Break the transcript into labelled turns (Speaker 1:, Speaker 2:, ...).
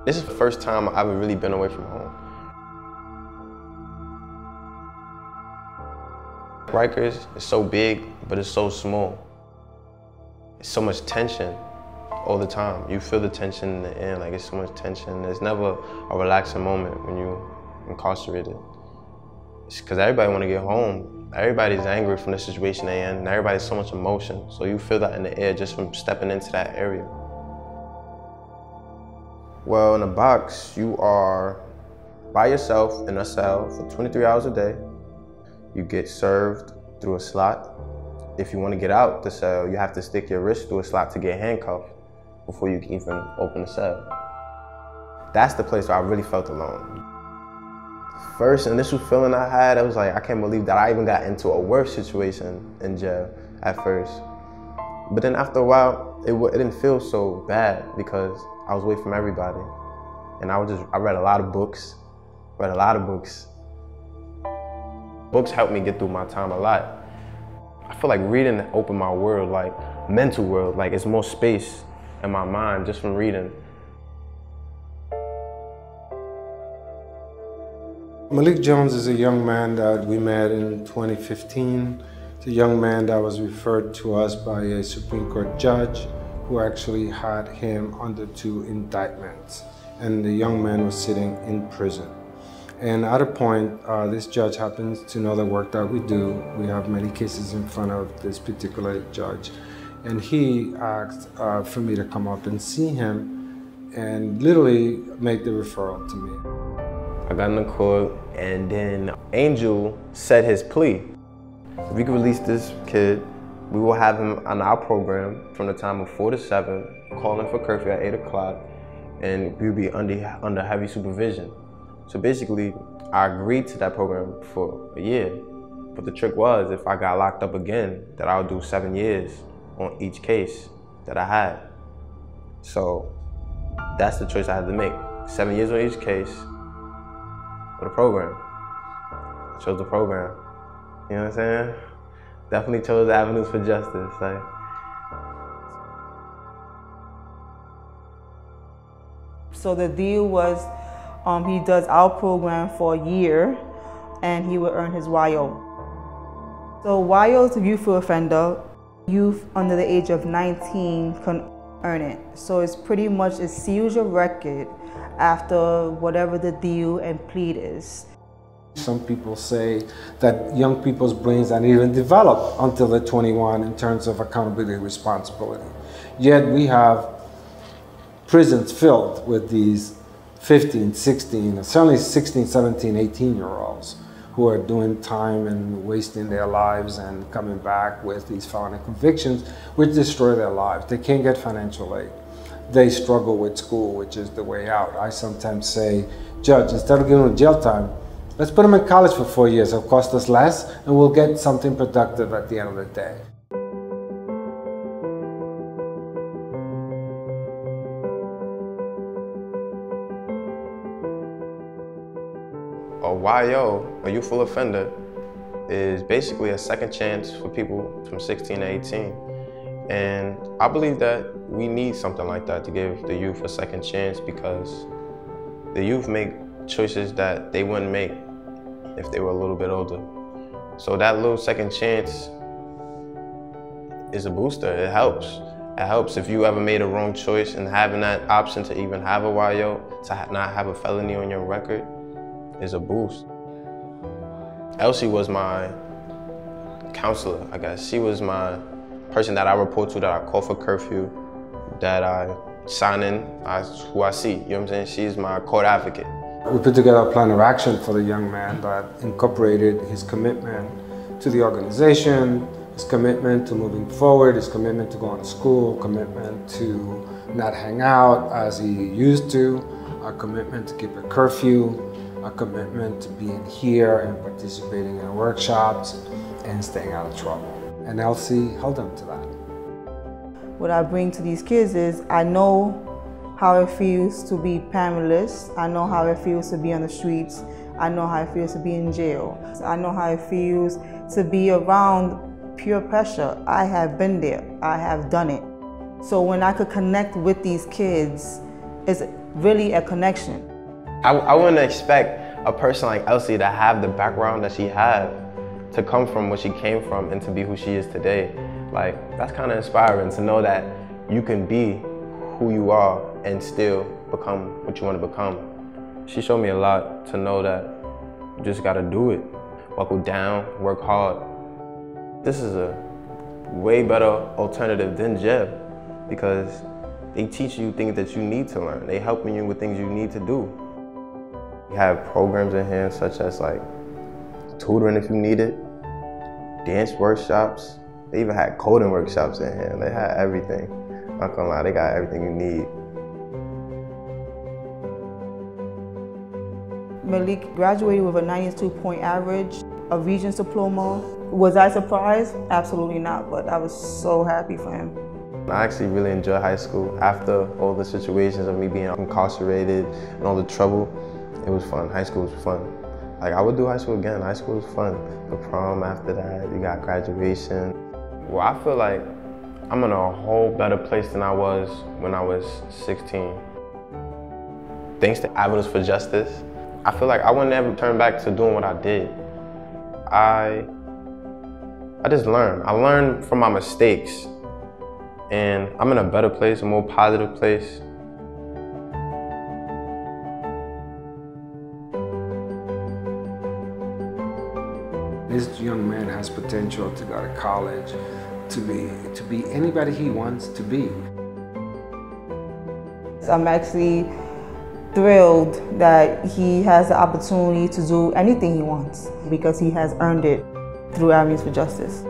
Speaker 1: This is the first time I've ever really been away from home. Rikers is so big, but it's so small. It's so much tension all the time. You feel the tension in the air, like it's so much tension. There's never a relaxing moment when you're incarcerated. It's because everybody want to get home. Everybody's angry from the situation they're in, and everybody's so much emotion. So you feel that in the air just from stepping into that area. Well, in a box, you are by yourself in a cell for 23 hours a day. You get served through a slot. If you want to get out the cell, you have to stick your wrist through a slot to get handcuffed before you can even open the cell. That's the place where I really felt alone. First initial feeling I had, I was like, I can't believe that I even got into a worse situation in jail at first. But then after a while, it didn't feel so bad because I was away from everybody. And I read a lot of books, Books helped me get through my time a lot. I feel like reading opened my world, like mental world, like it's more space in my mind just from reading.
Speaker 2: Malik Jones is a young man that we met in 2015. It's a young man that was referred to us by a Supreme Court judge who actually had him under 2 indictments. And the young man was sitting in prison. And at a point, this judge happens to know the work that we do. We have many cases in front of this particular judge. And he asked for me to come up and see him and literally make the referral to me.
Speaker 1: I got in the court, and then Angel said his plea. If we could release this kid, we will have him on our program from the time of 4 to 7, calling for curfew at 8 o'clock, and we'll be under heavy supervision. So basically, I agreed to that program for a year. But the trick was, if I got locked up again, that I would do 7 years on each case that I had. So that's the choice I had to make. 7 years on each case with a program. I chose the program. You know what I'm saying? Definitely chose avenues for justice. Like.
Speaker 3: So the deal was, he does our program for a year and he will earn his YO. So YO is a youthful offender. Youth under the age of 19 can earn it. So it's pretty much, it seals your record after whatever the deal and plea is.
Speaker 2: Some people say that young people's brains aren't even developed until they're 21 in terms of accountability and responsibility. Yet we have prisons filled with these 15, 16, certainly 16, 17, 18-year-olds who are doing time and wasting their lives and coming back with these felony convictions which destroy their lives. They can't get financial aid. They struggle with school, which is the way out. I sometimes say, Judge, instead of giving them jail time, let's put them in college for 4 years. It'll cost us less and we'll get something productive at the end of the day.
Speaker 1: A YO, a youthful offender, is basically a second chance for people from 16 to 18. And I believe that we need something like that to give the youth a second chance, because the youth make choices that they wouldn't make if they were a little bit older. So that little second chance is a booster. It helps. It helps if you ever made a wrong choice, and having that option to even have a YO, to not have a felony on your record, is a boost. Elsie was my counselor, I guess. She was my person that I report to, that I call for curfew, that I sign in, who I see, you know what I'm saying? She's my court advocate.
Speaker 2: We put together a plan of action for the young man that incorporated his commitment to the organization, his commitment to moving forward, his commitment to going to school, commitment to not hang out as he used to, our commitment to keep a curfew, our commitment to being here and participating in workshops and staying out of trouble. And Elsie held him to that.
Speaker 3: What I bring to these kids is, I know how it feels to be penniless. I know how it feels to be on the streets. I know how it feels to be in jail. I know how it feels to be around peer pressure. I have been there. I have done it. So when I could connect with these kids, really a connection.
Speaker 1: I wouldn't expect a person like Elsie to have the background that she had, to come from what she came from and to be who she is today. Like, that's kind of inspiring to know that you can be who you are and still become what you want to become. She showed me a lot to know that you just gotta do it. Buckle down, work hard. This is a way better alternative than Jeb, because they teach you things that you need to learn. They helping you with things you need to do. We have programs in here such as like tutoring if you need it, dance workshops. They even had coding workshops in here. They had everything. Not gonna lie, they got everything you need.
Speaker 3: Malik graduated with a 92-point average, a Regents diploma. Was I surprised? Absolutely not, but I was so happy for him.
Speaker 1: I actually really enjoyed high school. After all the situations of me being incarcerated and all the trouble, it was fun. High school was fun. Like, I would do high school again. High school was fun. The prom after that, you got graduation. Well, I feel like I'm in a whole better place than I was when I was 16. Thanks to Avenues for Justice, I feel like I would never turn back to doing what I did. I just learned. I learned from my mistakes, and I'm in a better place, a more positive place.
Speaker 2: This young man has potential to go to college, to be anybody he wants to be.
Speaker 3: I'm actually thrilled that he has the opportunity to do anything he wants because he has earned it through Avenues for Justice.